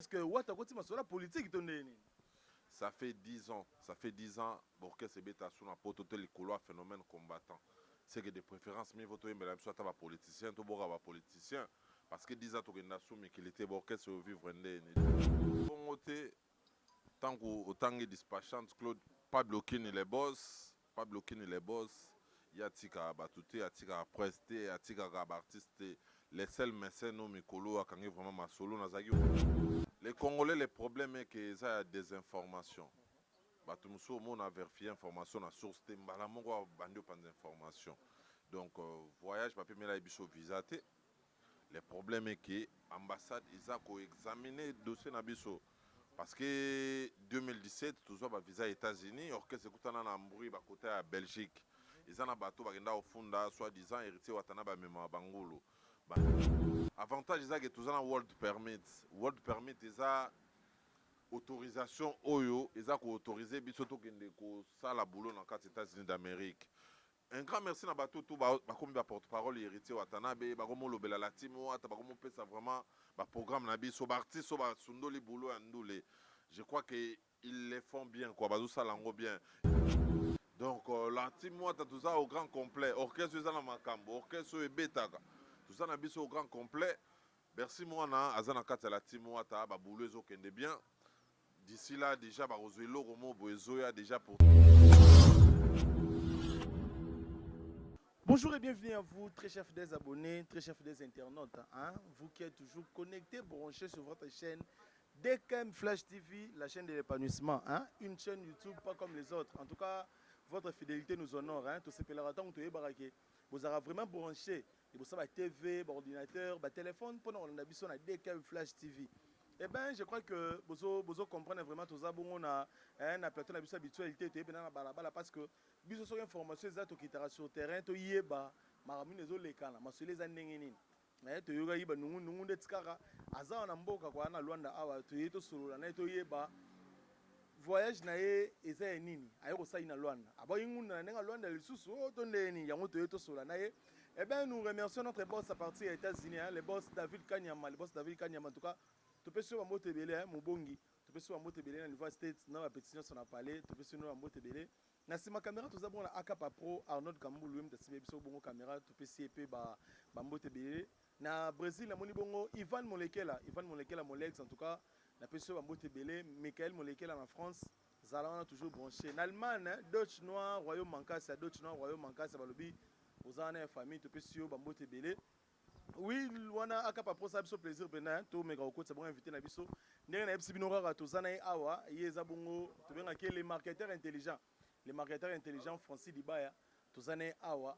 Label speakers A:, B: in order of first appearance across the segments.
A: est-ce que wata koti masola politique tondeni?
B: Ça fait 10 ans. Ça fait 10 ans. Orchestre Beta sur la porte les couloirs phénomène combattant. C'est que de préférence, mais votre même soit un politicien, tout bon un politicien. Parce que 10 ans, tu as mais qu'il était orchestre vivre bon tant que dispatchant, Claude, pas bloquer ni les boss, pas bloquer ni les boss. Il y a tika batute, il y a tika preste, il y a tika artiste. Les seuls mécènes non mikolo a quand vraiment ma solo nazagi. Les Congolais, le problème est que ça y a des informations. Batumuso, on a vérifié l'information à source de Mbalamongo a bandu pas d'informations. Donc voyage papier mais là il visa. Le problème est que l'ambassade ils ont examiné le dossier nabiso. Parce que 2017, toujours le visa États-Unis, orchestre écoutant en Ambri, côté à Belgique. Ils ont un bateau qui est au fond, soi-disant héritier Watanabe Mema Bangolo. Avantage c'est que toujours un world permit. World permit ils ont autorisation Oyo, ils ont autorisé bisoto kende ko sala boulot dans les États-Unis d'Amérique. Un grand merci à bateau tout comme porte-parole héritier Watanabe, bakomo lobela la team wata bakomo pesa vraiment ba programme na biso ba artiste ba sundoli boulot andole. Je crois que ils le font bien quoi, bazo salango bien. Donc la team wata tout ça au grand complet, orchestre za na makambo, orchestre e betaka. Tout ça na biso au grand complet. Merci mwana azana kata la team wata ba boulot ezokende bien. D'ici là déjà ba rozelo romo boezoya déjà pour.
A: Bonjour et bienvenue à vous, très chers des abonnés, très chers des internautes. Hein? Vous qui êtes toujours connectés, branchés sur votre chaîne DKM Flash TV, la chaîne de l'épanouissement. Hein? Une chaîne YouTube pas comme les autres. En tout cas, votre fidélité nous honore. Hein? Tout ce que vous aurez vraiment branché. Vous avez TV, ordinateur, téléphone, pendant qu'on a vu sur la DKM Flash TV. Eh bien, je crois que vous comprenez vraiment tout ça. On a un plateau habituel parce que biso so information za to kitara sur terrain to yeba maramine zo lekana masole za ndenge nini to yoga yiba nungu ndetikaka aza na mboka kwa na Luanda awa to yeto solola na to yeba voyage na ye eza nini ayoko sai na Luanda aba yinguna na Luanda lisusu to ndeni yango to yeto solola na ye. Eh bien, nous remercions notre boss à partir des États-Unis, hein, le boss David Kanyama, en tout cas, tu peux suivre Mote Belé, Mobongi, tu peux suivre Mote Belé, dans l'Université States, dans la pétition sur la palais, tu peux suivre Mote Belé. Dans ma caméra, tout ça, bon, la AKPA Pro, Arnold Kambou, lui-même, tu sais, bon caméra, tu peux suivre Mote Belé. Na Brésil, na moni bongo Ivan Molekela, Molex, en tout cas, na peux suivre Mote Belé, Michael Molekela en France, Zala, on a toujours branché. En Allemagne, hein, Deutsche Noir, Royaume Mancas, Deutsche Noir, Royaume Mancas, ça va le bi. Aux années famille, tu peux suivre Bambote Belé. Oui, on a un peu de plaisir. Tout mes gars, c'est bon invité na biso. N'est na ebsi binora to zana awa, yeza bongo, tu bien que les marketeurs intelligents. Les marketeurs intelligents français d'Ibaya, to zana awa,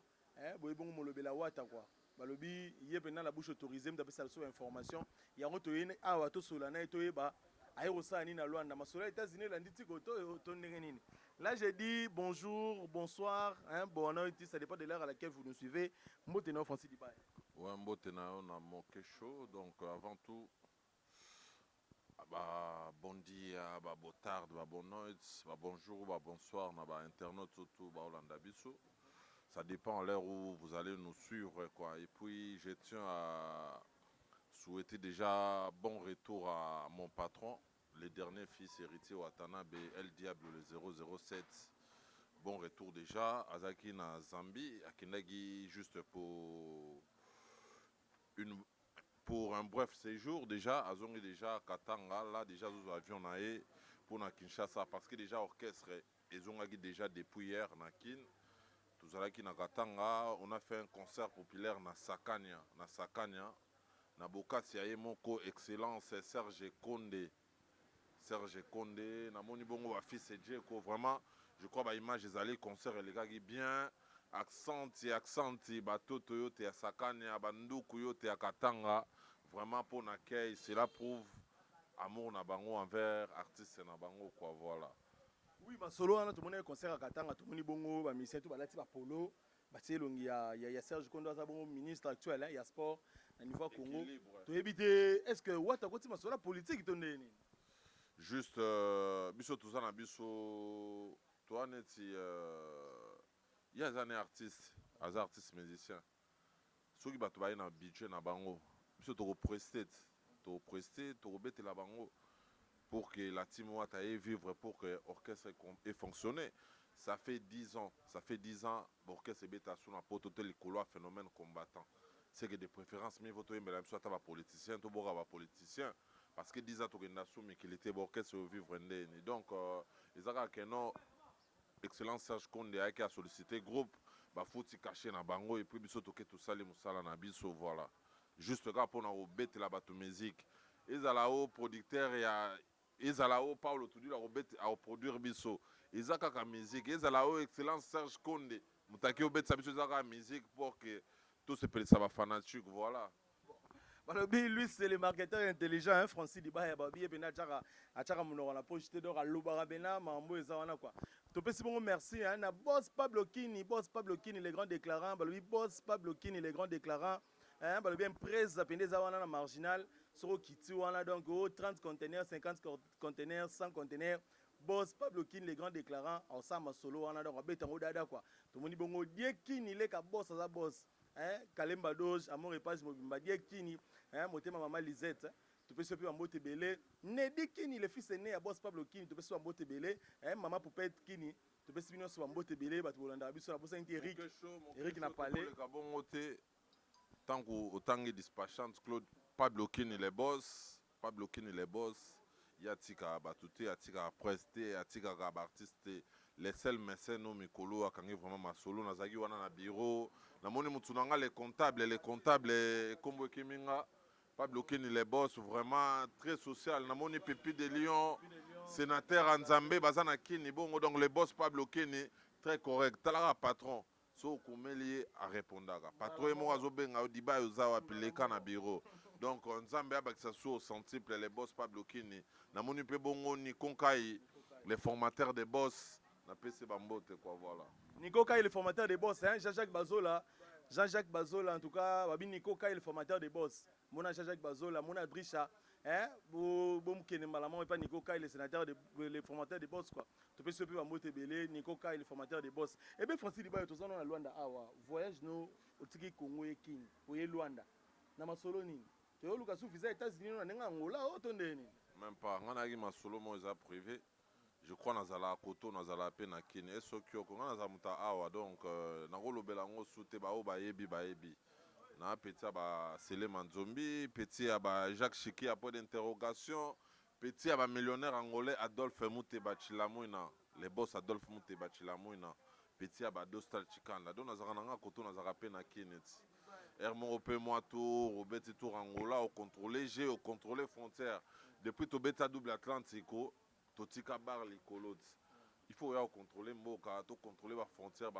A: boy bongo molobela wata quoi. Balobi yebena la bouche autorisée, m'dape ça sur information. Ya ngoto yene awa to solana to yeba. Aérosa ni na Luanda, masola États-Unis la nditi koto to ndenge nini. Là, j'ai dit bonjour, bonsoir, hein, bon, ça dépend de l'heure à laquelle vous nous suivez. Motena Francis Dibaye.
B: Ouais, Mbotena, on a manqué chaud. Donc, avant tout, bah, bon dia, bah, bon tard, bah, bon nuit, bah, bonjour, bah, bonsoir, bah, internautes surtout, bah, Hollanda Bissou. Ça dépend à l'heure où vous allez nous suivre, quoi. Et puis, je tiens à souhaiter déjà bon retour à mon patron, le dernier fils héritier Watanabe, El Diable, le 007. Bon retour déjà. Azaki na Zambie, Akinagi juste pour un bref séjour déjà. Azongi déjà Katanga, là déjà nous avions naé pour na Kinshasa parce que déjà orchestre ils ont déjà depuis hier na Kin. Tout à na Katanga, on a fait un concert populaire na Sakania, na Bokasi ya moko excellence Serge Condé, na moni bongo wa fils Djeko vraiment. Je crois que l'image des allées concert et les gars bien accenti bateau Toyota à Sakanya Bandoukou yote à Katanga vraiment pour l'accueil cela prouve amour na bango envers artiste na bango quoi voilà.
A: Oui bah solo on a tout le monde concert à Katanga tout le monde bongo ba musicien tout balati ba polo ba longi ya Serge Kondo za bongo ministre actuel hein ya sport na niveau Congo to éviter est-ce que wata koti masola politique to ndeni
B: juste biso tout ça na biso toi neti il y a des artistes musiciens ceux qui battent un budget na bango biso to prestate prester, to rebete la bango pour que la team Wata ait vivre, pour que l'orchestre ait fonctionné. Ça fait 10 ans, l'orchestre est sur la porte de l'école phénomène combattant. C'est que de préférence, mais votre mais soit un politicien, tout bon un politicien, parce que 10 ans tu as soumis qu'il était l'orchestre vivre donc ils ont que non excellence Serge Konde qui a sollicité groupe, bah faut cacher na bango et puis biso toke tout ça les musala na biso voilà. Juste là pour na obete la bateau musique. Ils ont là-haut producteur ils ont là-haut Paulo tout dit la obete à produire biso. Ils ont kaka musique, ils ont là-haut excellence Serge Konde. Mutaki obete sa biso za musique pour que tout ce petit ça va fanatique voilà.
A: Lui, c'est le marketeur intelligent, hein, Francis Diba, Babi, et Benachara, Achara Mounora, la poche de Dora, Loubarabena, Mambo et Zawana, quoi. Topé si bon, merci, hein, na boss Pablo Kini, les grands déclarants, Balobi, boss Pablo Kini, les grands déclarants, hein, Balobi, presse, Zapende Zawana, marginal, sur Kiti, Wana, donc, 30 conteneurs, 50 conteneurs, 100 conteneurs, boss Pablo Kini, les grands déclarants, ensemble, solo, Wana, donc, Betango Dada, quoi. Tout le monde dit, bon, Dieu Kini, les boss, à boss. Hein, Kalemba Doge, Amour et Page Mobimba, Kini, hein, Motema Maman Lisette, hein, tu peux se faire un beau tébélé. Nedi Kini, le fils aîné à Boss Pablo Kini, tu peux se faire un beau tébélé, hein, Maman Poupette Kini, tu peux se faire un beau tébélé, bah tu vas l'andar, sur la bosse Eric, Eric n'a pas allé.
B: Tant qu'autant que dispatchant, Claude, Pablo Kini les boss, Yatika Batute, Yatika Preste, Yatika Artiste. Les seuls mécènes au Mikolo a kangi vraiment ma solo nazaki wana na bureau na moni mutunanga les comptables Kombo Kiminga Pablo Kini les boss vraiment très social na moni Pépi de Lyon sénateur Anzambe bazana Kini bongo donc les boss Pablo Kini très correct talaka patron so komeli a répondaka patron et moi azobenga odiba yozawa pileka na bureau donc Nzambe abakisa so centuple les boss Pablo Kini na moni pe bongo ni Konkai les formateurs des boss. Voilà.
A: Nico Kai, le formateur des boss, hein? Jean-Jacques Bazola, en tout cas, Nico Kai, le formateur des boss. Mona Jean-Jacques Bazola, Mona Drisha, hein? Bon, qui n'est malamment pas Nico Kai, le sénateur, le formateur des boss, quoi. Tu peux se faire un belé, Nico Kai, le formateur des boss. Et bien, Francis Diba, tout ça, on a Luanda, Awa, voyage nous, au Tiki Congo et King, pour y Luanda. Namasoloni. Tu vois, Lucas Soufisa, États-Unis, on a Angola, Otondeni.
B: Même pas, on a eu ma solo, moi, privé. Je crois nazala koto nazala pe na kini eso kyoko nga nazamuta awa donc nangolo belango sute ba o bayebi na petit ba Sele Manzombi petit ba Jacques Chiki après d'interrogation petit ba millionnaire angolais Adolphe Muteba Chilamouina les boss Adolphe Muteba Chilamouina petit ba Dostal Chikanda donc nazala nga koto nazala pe na kini Hermon Opé moi tout Robert Tour Angola au contrôler j'ai au contrôler frontière depuis Tobeta double Atlantico Totika bar les colots. Il faut contrôler Mboka, contrôler la frontière,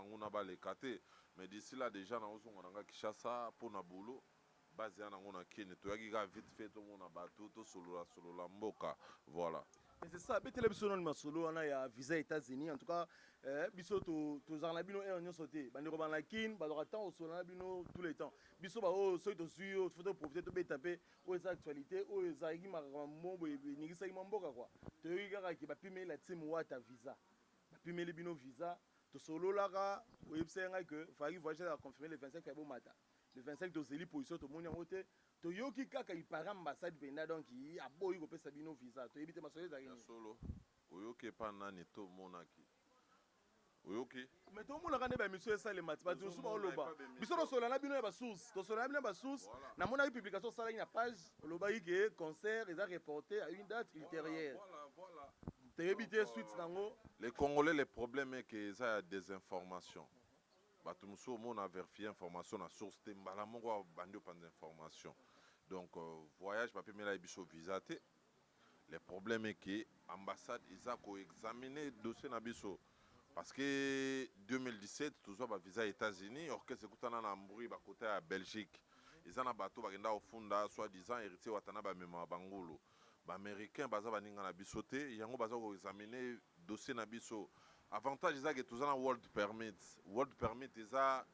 B: les kate. Mais d'ici là, déjà, on a Kishasa pour Nabulo, basé en Angona Kine. Tu as vite fait tout le monde à bateau, tout solo la Mboka. Voilà.
A: C'est ça, mais télévision on solo on a visa États-Unis en tout cas biso to zanabino et on sauté bandi roban la kin ba temps au solo bino tous les temps biso ba o so to suyo faut profiter to betaper aux actualités aux zaigi makambo ni sa imamboka quoi to yigara ki ba pimer la team Wata visa ba pimer les bino visa to solo là ga website que fari voyager à confirmer le 25 février matin le 25 to zeli position to moni ngote to yoki kaka ipara ambassade venda donc il a boy ko pesa bino visa to ebite masolo za
B: ya solo oyoki pa nani to monaki oyoki
A: mais to mona kana ba monsieur ça le mat ba to suba oloba biso no solo na bino ya ba source to solo na bino ba source na mona publication ça na page oloba que concert ils a reporté à une date ultérieure
B: voilà
A: to ebite suite nango
B: les Congolais les problèmes est que ça a des informations. Bato muso mon a vérifié information na source te mbala mongo bandi pas d'information. Donc voyage papier mais là biso visa te. Le problème est que ambassade ils a ko examiner dossier na biso parce que 2017 toujours ba visa États-Unis orchestre kutana na mburi ba côté à Belgique. Ils en a bateau ba genda ofunda soit disant héritier watana ba mema bangolo. Ba américain baza baninga na biso te yango baza ko examiner dossier na biso. Avantage c'est que tous en world permit is a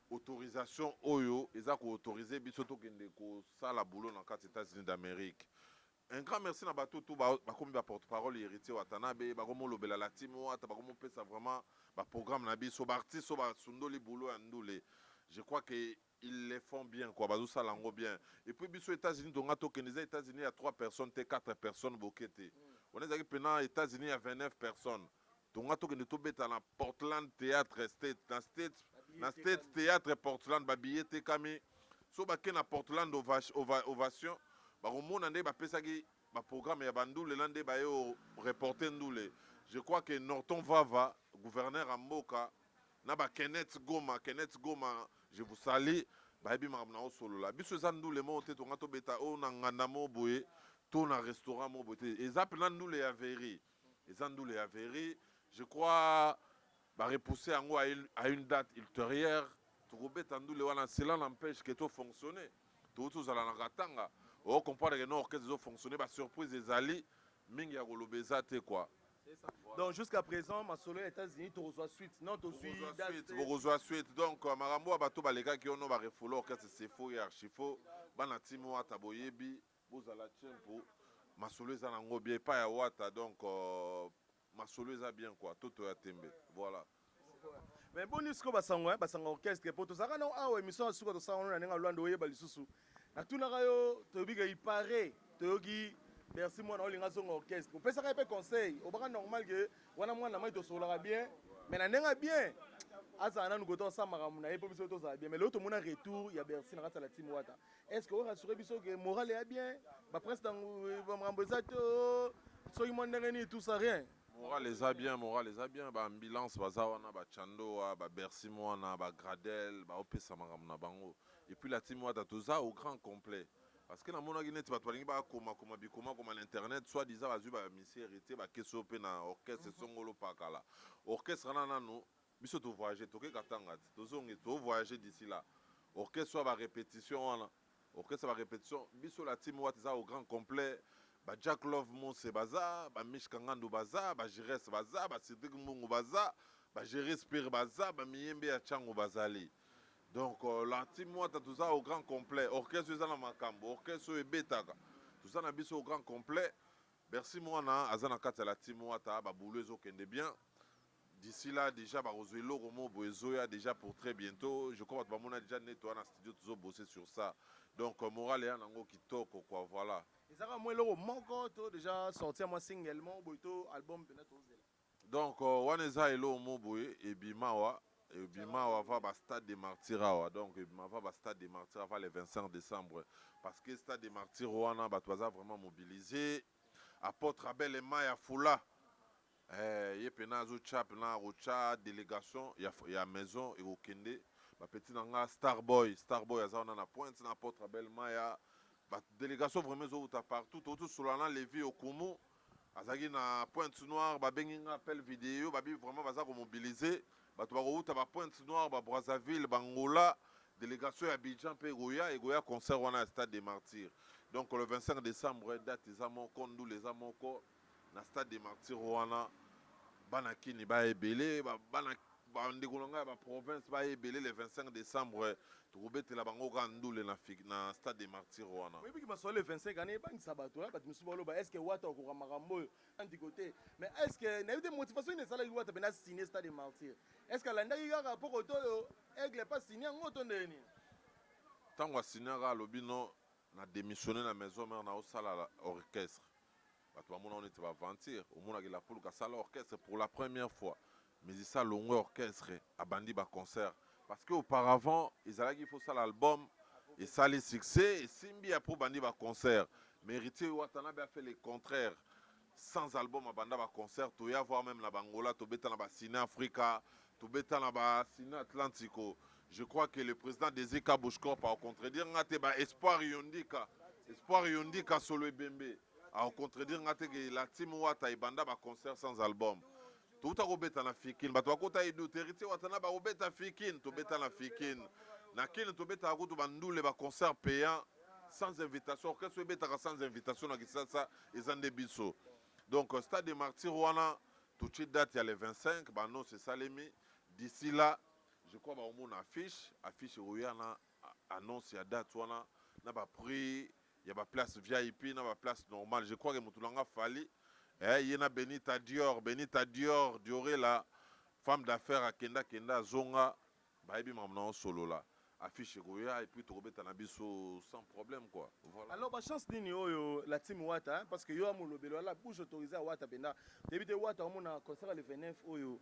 B: autorisation oyo is a autoriser biso to kende ko sala boulot dans les États-Unis d'Amérique. Un grand merci na bato tout ba comme ba porte-parole héritier Watanabe ba comme lobela la team Wata ba comme pesa vraiment ba programme na biso ba artiste ba sundoli boulot andole. Je crois que ils les font bien, quoi. Bazou salango bien. Et puis, aux États-Unis, donc, les États-Unis, il y a 3 personnes, 4 personnes, bokete. On est arrivé aux États-Unis, il y a 29 personnes. Donc, on est dans Portland Théâtre State, dans State Théâtre Portland, babillete kami. So, ba na Portland Ovation, ba on a ba programme ya bandoule lande ba yo reporter ndoule. Je crois que Norton Vava, gouverneur à Mboka, na ba Kenneth Goma, je vous salue. Baby mamna o solo la biso zandu le monte to ngato beta o na nganda mo boye to na restaurant mo boye ezap nandu le averi ezandu le averi je crois ba repousser yango à une date ultérieure to beta ndu le wana cela n'empêche que to fonctionner to zala na katanga o comprendre que non que zo fonctionner ba surprise ezali mingi ya kolobeza te quoi.
A: Donc jusqu'à présent, ma solo aux États-Unis, tu reçois suite. Non, tu
B: reçois suite. Donc, Marambo a bateau balega qui ont nos refolo, que c'est faux et archifaux. Banatimo a taboyebi, bozala tempo. Ma solo est en bien, pas à wata. Donc, ma solo est bien quoi. Tout est à tembe. Voilà.
A: Mais bon, nous sommes basanga orchestre. Pour tout ça, non, ah ouais, mission à souka to sa on a n'enga londo yeba lisusu. Na tuna kayo, to biga ipare, to yogi. Merci moi na olinga zongo orchestre. Pour ça un conseil, au bras normal que wana mwana mai to solara bien, mais na nenga bien. Asa na nuko to sa makamuna e po biso to sa bien, mais l'autre mona retour ya Bercy na kata la team wata. Est-ce que on rassurer biso que moral est bien? Ba presque dans ba mramboza to so imone ngeni tout ça rien.
B: Moral les a bien, ba ambulance baza wana ba chando ba Bercy mwana ba Gradel, ba opesa makamuna bango. Et puis la team wata to za au grand complet. Parce que dans mon organisme, tu vas comme l'internet, soit disant que tu as mis hérité, tu as mis na orchestre, songolo pakala. Orchestre, nous, biso tu voyager, tu vas voyager d'ici là. Orchestre, soit la répétition, orchestre, la répétition, biso la team Watiza au grand complet. Jack Love Monse Baza, Mish Kangando Baza, Jires Baza, Cédric Mungu Baza, Jéris Pire Baza, Miyembe Achango Bazali. Donc, la team Wata, tout ça au grand complet. Orchestre, tout ça dans Makambo. Orchestre, Betaga. Tout ça, au grand complet. Merci, moi, Azana Kata, la team Wata, Babouleuse, au Kende bien. D'ici là, déjà, Barozuelo, Romo, Boezoya, déjà pour très bientôt. Je crois que on a déjà nettoyé dans le studio, toujours bossé sur ça. Donc, moral et Anango qui toque, quoi, voilà.
A: Et ça, moi, mon compte, déjà sorti à moi singlement, album,
B: donc, Waneza et l'Omo Boé, et Bimawa. Et Bimawa va au stade des Martyrs. Donc, Bimawa va au stade des Martyrs le 25 décembre. Parce que le stade des Martyrs, on a vraiment mobilisé. Apôtre Abel et Maya Foula. Il y a Penazo Chap, Rocha, délégation, il y a maison et au Kende. Petit nanga Starboy, on a pointe, Apôtre Abel Maya. Délégation vraiment partout, tout sur la Lévi au Koumou. Azagi na pointe noire, bengi appel vidéo, vraiment va mobiliser. Pointe noire, Brazzaville, Bangola, délégation Abidjan, Goya et Goya concert on a stade des Martyrs. Donc le 25 décembre, date les Amoko, nous les Amoko, na stade des Martyrs Rwanda, Banakini ba ebele, Bandekolonga ba province ba ebele le 25 décembre, Troubete la bango gandoule na stade des Martyrs Rwanda.
A: Oui, puis le 25 années, pas sabato là, parce que est-ce que Wata au Marambo côté, mais est-ce que n'a eu des motivations de salaire Wata ben signé stade des Martyrs. Est-ce que l'anda il y a rapport au toyo, aigle pas signé en auto ndeni.
B: Tant que signé à l'obino na démissionné la maison mais on a au salle orchestre. Tout le monde on était va mentir, au monde a la poule ka salle orchestre pour la première fois. Mais il ça long orchestre à bandi ba concert. Parce qu'auparavant, ils allaient qu'il faut ça l'album, et ça les succès, et Simbi a pour bandi ba concert. Mais Héritier Watanabe a fait le contraire. Sans album à banda ba concert, tu y avoir même la Bangola, tu bêta na ba Ciné Africa, tu bêta na ba Ciné Atlantico. Je crois que le président des Eka Bouchkop a contredire ngate ba Espoir Yondika solo Bembe. A contredire ngate que la team Wata et banda ba concert sans album. Tout a robeta na fikin, bato akota idu territoire watana ba robeta fikin, to beta na fikin. Na kin to beta akutu bandule ba concert payant sans invitation, orchestre beta sans invitation na kisasa ezande biso. Donc stade des Martyrs wana tout de date il y a le 25, ba non c'est Salemi. D'ici là, je crois ba au monde affiche oyana annonce ya date wana na ba prix, il y a ba place VIP, na ba place normale. Je crois que mutulanga fali. Il y a Benita Dior, Dioré la femme d'affaires à Kenda Zonga, Baïbi Mamna solo là. affiche goya et puis tokobeta na biso sans problème quoi. Voilà.
A: Alors ba chance nini oyo la team Wata hein, parce que yo amolobelo la bouche autorisée à Wata benda débité Wata omona concert le 29 oyo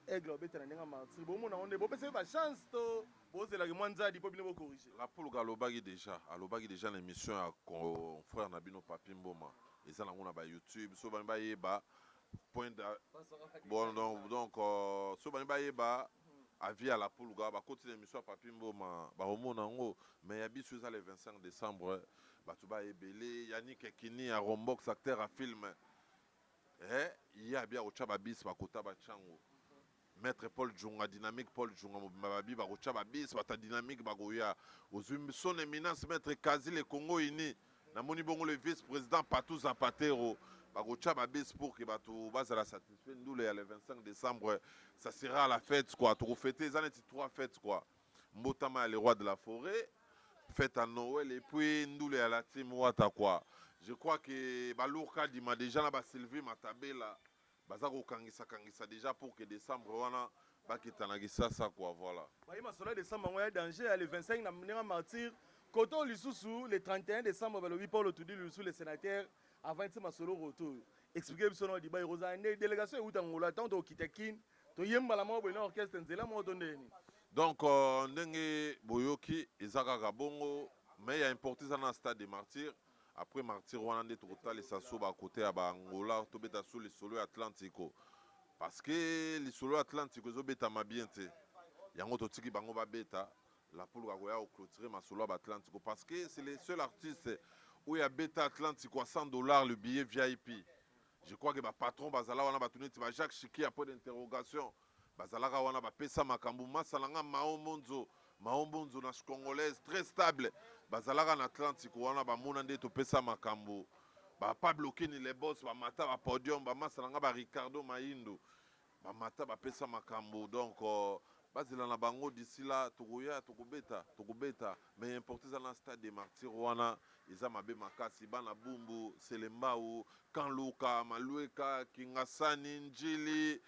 A: aigle obeta na ndenga martyr bo mona onde bo pese ba chance to bozela ke mwanza di po bino bo corriger
B: La poule alobaki déjà l'émission à frère Nabino Papi Mboma et ça na ba YouTube so ba yeba point de bon donc so ba yeba avis à la poule ba continuer l'émission à Papi Mboma ba omona ngo mais ya biso ça le 25 décembre ba tu ba ebele Yannick Ekini à Rombox acteur à film il y a bien au chaba bis ba kota ba chango Maître Paul Djunga, dynamique Paul Djunga, Mababi, Barocha Babis, Bata dynamique Bagoya, aux son éminence Maître Kazi, le Congo ini, Namoni Bongo le vice-président Patou Zapatero, Barocha Babis pour que Batou base à la satisfaire, nous le 25 décembre, ça sera à la fête quoi, tu fêter les années 3 fêtes quoi. Mbotama les rois de la forêt, fête à Noël et puis nous le à la team Wata quoi. Je crois que Balourka dit m'a déjà là Sylvie Matabela. Bazako kangisa déjà pour que décembre wana bakitanagisa ça quoi voilà.
A: Ba yima sola décembre ngoya danger le 25 na mnenga martyr koto lisusu le 31 décembre ba lobi Paul Tudi lisusu le sénateur avant ti masolo retour. Expliquer biso no di ba Rosane délégation e utangola tant to kitakin to yemba la mo bo na orchestre nzela mo to ndeni.
B: Donc ndenge boyoki ezaka kabongo mais il y a importé ça dans le stade des martyrs. Après martyr wana nde total et ça soba à côté à Angola to beta sur les solo Atlantico parce que les solo Atlantico zo beta ma bien té yango to tiki bango ba beta la poule ga goya au clôturer ma solo Atlantico parce que c'est les seuls artistes où il y a beta Atlantico à $100 le billet VIP. Je crois que ba patron bazala wana batuneti ba Jacques Chiki après d'interrogation bazala ga wana ba pesa makambu masalanga maomonzo Maombonzo na congolaise très stable. Bazalaka na Atlantique wana ba mona nde to pesa makambo. Ba pas bloquer ni les boss ba mata ba podium ba masalanga ba Ricardo Maindo. Ba mata ba pesa makambo donc bazela na bango d'ici là tokoya tokobeta mais importé dans le stade des martyrs wana eza mabe makasi bana bumbu Selembao Kanluka Malueka Kingasani Njili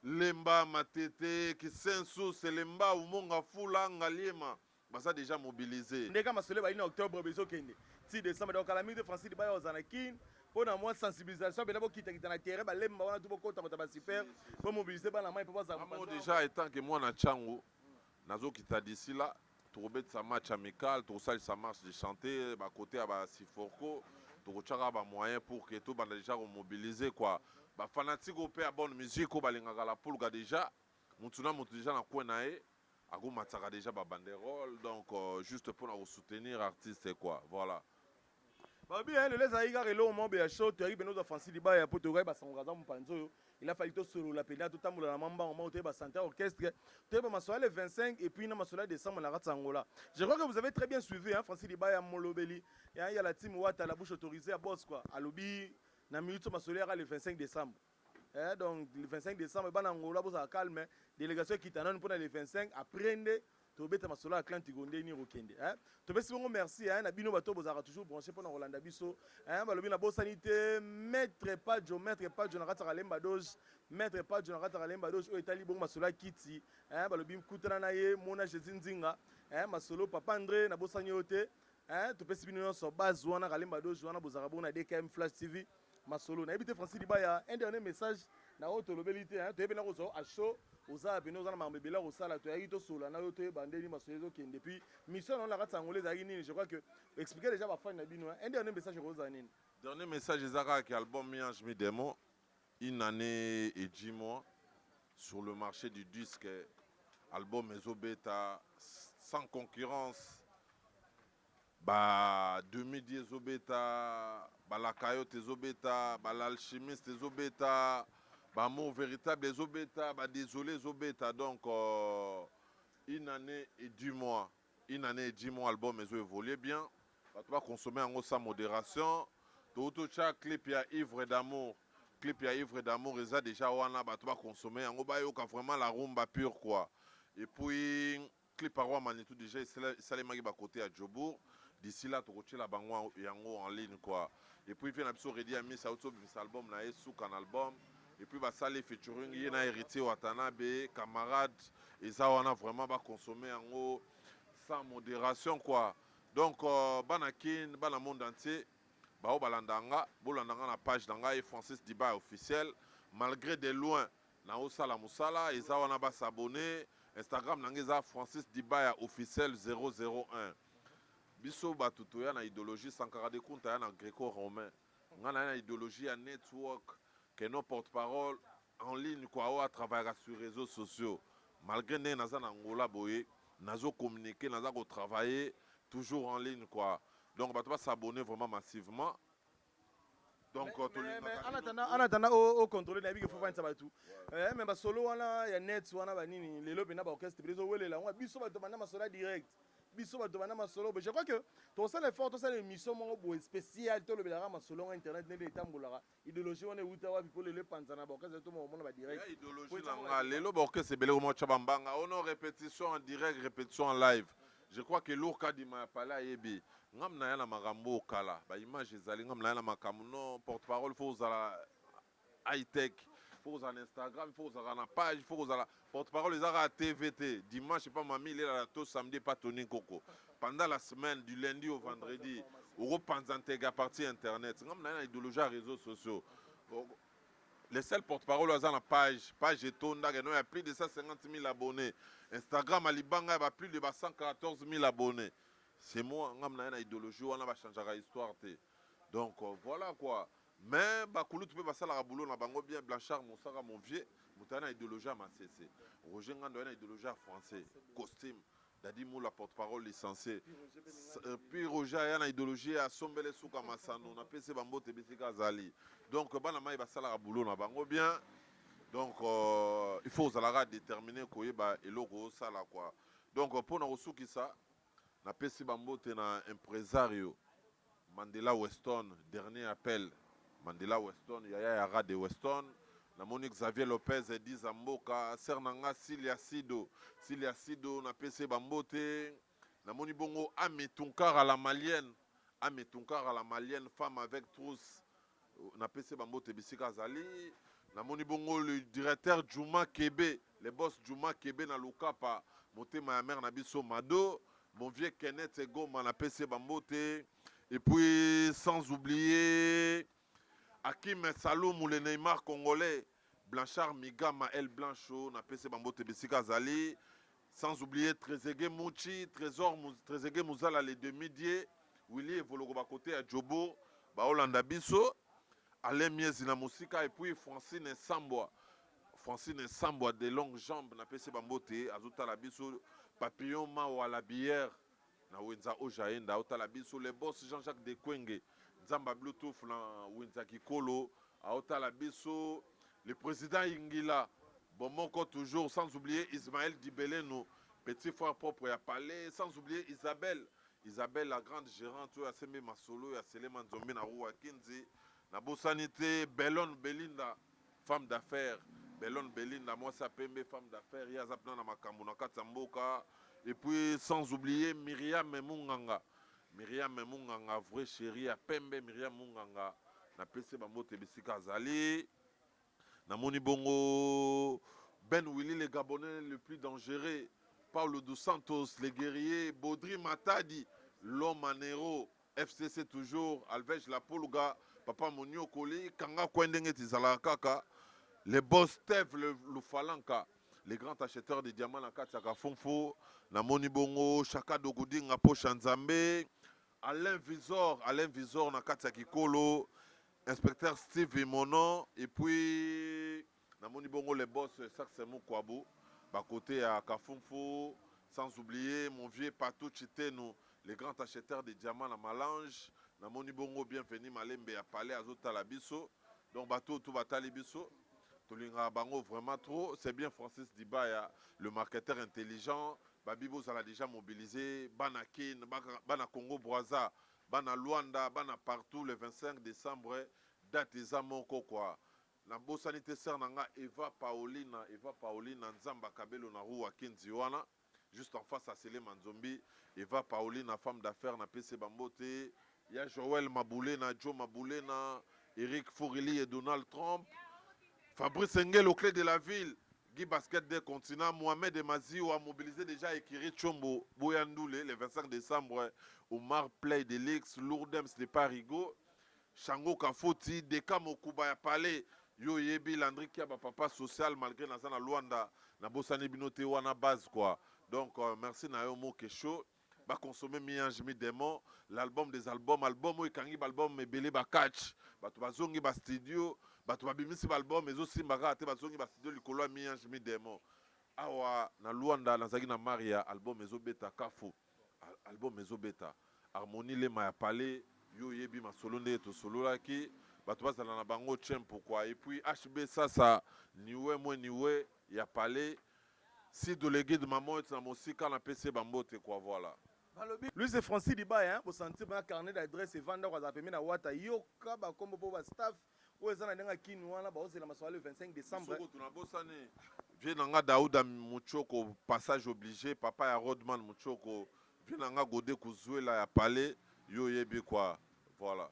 B: Lemba Matete Kisensu Selemba Umonga Fula Ngaliema basa déjà mobilisé
A: ndeka masole ba ina octobre bezo kende ti décembre donc à la minute de Francis Dibaya ozanakin pour na moi sensibilisation bena bo kita na terrain ba lemba wana tout bokota kota ba super pour mobiliser bana mai pour ça
B: moi déjà étant que moi na chango nazo kita d'ici là to bet sa match amical to sali sa marche de chanter ba côté ba Siforko to chaka ba moyen pour que tout bana déjà mobiliser quoi. Ba fanatique au père bonne musique au balingaka la poule déjà mutuna mutu déjà na coin nae ago mataka déjà ba banderole donc juste pour nous soutenir artistes quoi voilà.
A: Ba bien le les aïga relo mo be show to ribe nos Francis Dibaya pour to ba sangaza mpanzo il a fallu to solo la pena tout tambola na mamba on te ba santé orchestre te ba masola le 25 et puis na masola décembre na Ratsangola. Je crois que vous avez très bien suivi hein Francis Dibaya Molobeli et il y a la team Wata la bouche autorisée à boss quoi à lobby na minute masolera le 25 décembre. Donc le 25 décembre bana ngola boza calme délégation qui t'annonce pour le 25 après to beta masola Atlantique gonde ni rokende to besi bongo merci na bino bato bozaka toujours branché pour na Rolanda biso ba lobi na bosanité maître pas jo na kataka lemba doge maître pas jo na kataka lemba doge o etali bongo masola kiti ba lobi kutana na ye mona Jésus nzinga masolo papa André na bosani yote to besi bino so base wana kalemba doge wana bozaka bongo na DKM Flash TV masolo na ebité Francis Dibaya un dernier message na auto lobelité to ebena ko zo a show oza bino oza na mambebela kosala to yaki tosola na yo to ebandeli masolo ezokende depuis mission na kati angolais ezalaki nini. Je crois que expliquer déjà bafani na bino un dernier message okozala nini.
B: Dernier message ezaka ki album Miange Mi Demo une année et 10 mois sur le marché du disque album ezobeta sans concurrence ba 2010 ezobeta ba la Coyote ezobeta ba l'alchimiste ezobeta ba mot véritable ezobeta ba désolé ezobeta donc une année et 10 mois album ezo évoluer bien bato ba consommer yango sans modération to chaque clip ya ivre d'amour eza déjà wana bato ba consommer yango ba yoka vraiment la rumba pure quoi. Et puis clip par roi Manitou déjà salemaki ba côté à Djobour d'ici là tu la bango yango en ligne quoi. Et puis vient absolument ready à mis auto album na sous un album et puis ba sale featuring yena héritier Watanabe camarade et ça on a vraiment ba consommer yango sans modération quoi. Donc banakin bana monde entier bao balandanga bolandanga na page danga et Francis Diba officiel malgré de loin na osala musala eza wana ba s'abonner Instagram nangeza Francis Diba officiel 001 biso batuto ya na idéologie sankara de kunta ya na gréco-romain ngana na idéologie ya network que nos porte-parole en ligne quoi à travailler sur les réseaux sociaux malgré né naza na ngola boye nazo communiquer naza ko travailler toujours en ligne quoi donc bato va s'abonner vraiment massivement donc
A: en attendant au contrôler na biki faut faire ça batou mais ba solo wana ya net wana ba nini lelo bena ba orchestre biso welela ngwa biso bato bana masolo direct biso bato bana masolo je crois que to ça l'effort to ça l'émission mo bo spécial to le belaka masolo internet ne etambolaka idéologie wana uta wa bipo le panzana ba orchestre to mo mona ba direct
B: idéologie nga lelo ba orchestre bele mo chabambanga ono répétition en direct répétition en live. Je crois que l'ourka di ma pala yebi ngam na yana magambo kala ba image ezali ngam na yana makamu non porte-parole faut za high tech faut za Instagram faut za na page faut za porte-parole ezara TVT dimanche pas mami il est là tout samedi pas Tony Coco pendant la semaine du lundi au vendredi au repensanté à partir internet ngam na yana idéologie réseaux sociaux. Les seuls porte-parole à la page Etonda, il y a plus de 150 000 abonnés. Instagram, Alibanga, il y a plus de 114 000 abonnés. C'est moi, on a une idéologie, on a changé l'histoire. Donc voilà quoi. Mais, tu peux passer la boulot, on a bien Blanchard, mon vieux, on a une idéologie à ma cessé. Roger Ngando a une idéologie français, costume. Dadi Moula porte-parole licencié. Puis Roger a une idéologie à Sombele Souka Massano. On a PC Bambo Tebesika Zali. Donc, Banama il va salar boulot na bango bien. Donc, il faut aux déterminer quoi et logo ça là quoi. Donc, pour nous qui ça, na PC Bambo na impresario Mandela Weston dernier appel. Mandela Weston, Yaya Yara de Weston. Na Monique Xavier Lopez et dit Zamboka, Sernanga Silia Sido na PC Bambote, na Moni Bongo Ametunkar à la malienne, femme avec trousse, na PC Bambote Bissika Zali, na Moni Bongo le directeur Juma Kebe, le boss Juma Kebe na Lukapa, monté ma mère na Bisso Mado, mon vieux Kenneth Egoma na PC Bambote, et puis sans oublier Hakim Saloum ou le Neymar congolais, Blanchard Migama El Blancho, na PC Bambote Bessika Zali, sans oublier Trezeguet Mouchi, Trezeguet Mouzala les demi-diés, Willy Evologoba côté à Djobo, Baolanda Bisso, Alain Miezi na Moussika, et puis Francine Samboa des longues jambes, na PC Bambote, Azuta la Bisso, Papillon Mao à la bière, na Wenza Ojaenda, Azuta la Bisso, les boss Jean-Jacques Dekwenge, Zamba Bluetooth na Wenza Kikolo, Azuta la Bisso, le président Ingila, Bomoko toujours, sans oublier Ismaël Dibeleno, petit frère propre à Palais, sans oublier Isabelle la grande gérante, à Seme Masolo, à Seleman Zombi, na Roua Kinzi, na Bosanité, Bellon Belinda, femme d'affaires, Bellon Belinda, moi ça pembe, femme d'affaires, Yazapna na Makamuna Katsamboka, et puis sans oublier Myriam Munganga, vraie chérie à Pembe, Myriam Munganga, na PC Bambote Bissika Zali. Namoni Bongo, Ben Willy, les Gabonais le plus dangereux, Paulo dos Santos, les guerriers, Baudry Matadi, l'homme en héros, FCC toujours, Alvej Lapoluga, Papa Monio Koli, Kanga Kwendenge Tizalakaka, les boss Tev, le Falanka, les grands acheteurs de diamants en Katsaka Fonfo, Namoni Bongo, Chaka Dogudi, Ngapo Chanzambe, Alain Visor, Nakatsaki Kolo, Inspecteur Steve Monon, et puis Namoni Bongo les boss Saksemo Kwabo, bas côté à Kafunfo, sans oublier mon vieux Patou Chiteno, les grands acheteurs de diamants à Malange, Namoni Bongo bienvenue Malembe à Palais Azota Labiso, donc bateau tout Batali Biso, Tolinga Bango vraiment trop, c'est bien Francis Dibaya, le marketeur intelligent, Babibo ça l'a déjà mobilisé, Banakin, Bana Congo Brazza. Bana Luanda, Bana partout le 25 décembre, date Zamoko quoi. La Bosanité Sernanga, Eva Paulina, Nzamba Kabelo na Rua Kinziwana, juste en face à Sele Manzombi, Eva Paulina, femme d'affaires na PC Bambote, il y a Joël Maboulena, Joe Maboulena, Eric Fourili et Donald Trump, Fabrice Engel au clé de la ville, Guy Basket des continents, Mohamed Emaziou a mobilisé déjà Ekiri Chombo, Boyandoule, le 25 décembre, Omar Play de l'X, Lourdems de Parigo, Shango Kafoti, Deka Mokuba ya Palais, Yo Yebi, Landry Kiaba, papa social, malgré Nazana Luanda, Nabosani Binote Wana base quoi. Donc, merci Naomo Kesho. Va consommer Miange Mi Démon, l'album des albums, album où il album Bele Bakach, Batu Bazongi Ba Studio, Batu Babimisi album, mais aussi Magate Bazongi Ba Studio, Likolo Miange Mi Démon. Awa, na Luanda, na Zagi na Maria, album Mezo Beta, Kafo, album Mezo Beta, Harmonie Le Maya Palais, Yo Yebi Ma Solo Nde To Solo Laki, Batu Bazala na Bango Tchem pourquoi, et puis HB Sasa, Niwe Mwe Niwe, Ya Palais, si délégué de maman est dans mon site, quand on a PC Bambote, quoi, voilà.
A: Lui c'est Francis Diba, vous sentez un carnet d'adresse et vendre à Zapemé na Wata Yoka, comme pour staff, où est-ce qu'on a Kinouana, c'est la soirée le 25 décembre.
B: Viens nanga Daouda Mouchoko, passage obligé, papa ya Rodman Mouchoko, viens nanga Godé Kouzuela ya Palais, yo yebi quoi, voilà.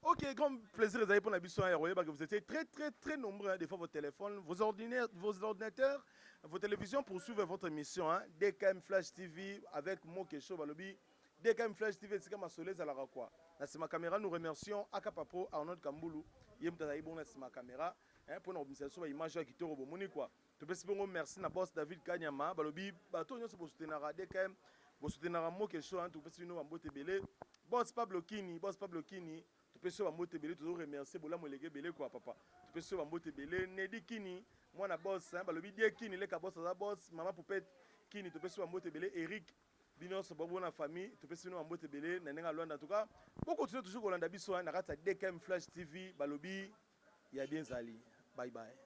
A: Ok, grand plaisir les amis pour la mission à Héroïe, vous étiez très nombreux, hein, des fois vos téléphones, vos ordinateurs, vos télévisions pour suivre votre émission, hein. DKM Flash TV avec Mokesho Balobi, DKM Flash TV, c'est comme un soleil à la quoi. C'est ma caméra, nous remercions Akapapo, Arnold Kamboulou, Yem Tazaïbon, c'est ma caméra, hein, pour l'organisation de l'image qui te rebomoni quoi. Tu peux dire merci à boss David Kanyama, Balobi, bateau nous pour soutenir DKM, pour soutenir Mokesho, hein, tu peux dire nous en beauté belé, boss Pablo Kini, tu peux sur Mbote Belé, toujours remercier Bola Molégué Belé quoi papa. Tu peux sur Mbote Belé, Nedi Kini, moi na boss, hein, balobi die Kini, les kabos à boss, maman Poupette Kini, tu peux sur Mbote Belé, Eric, Binos, Bobo na famille, tu peux sur Mbote Belé, Nenenga Luanda en tout cas. Pour continuer toujours Olanda Biso, hein, na rata DKM Flash TV, balobi, il y a bien Zali. Bye bye.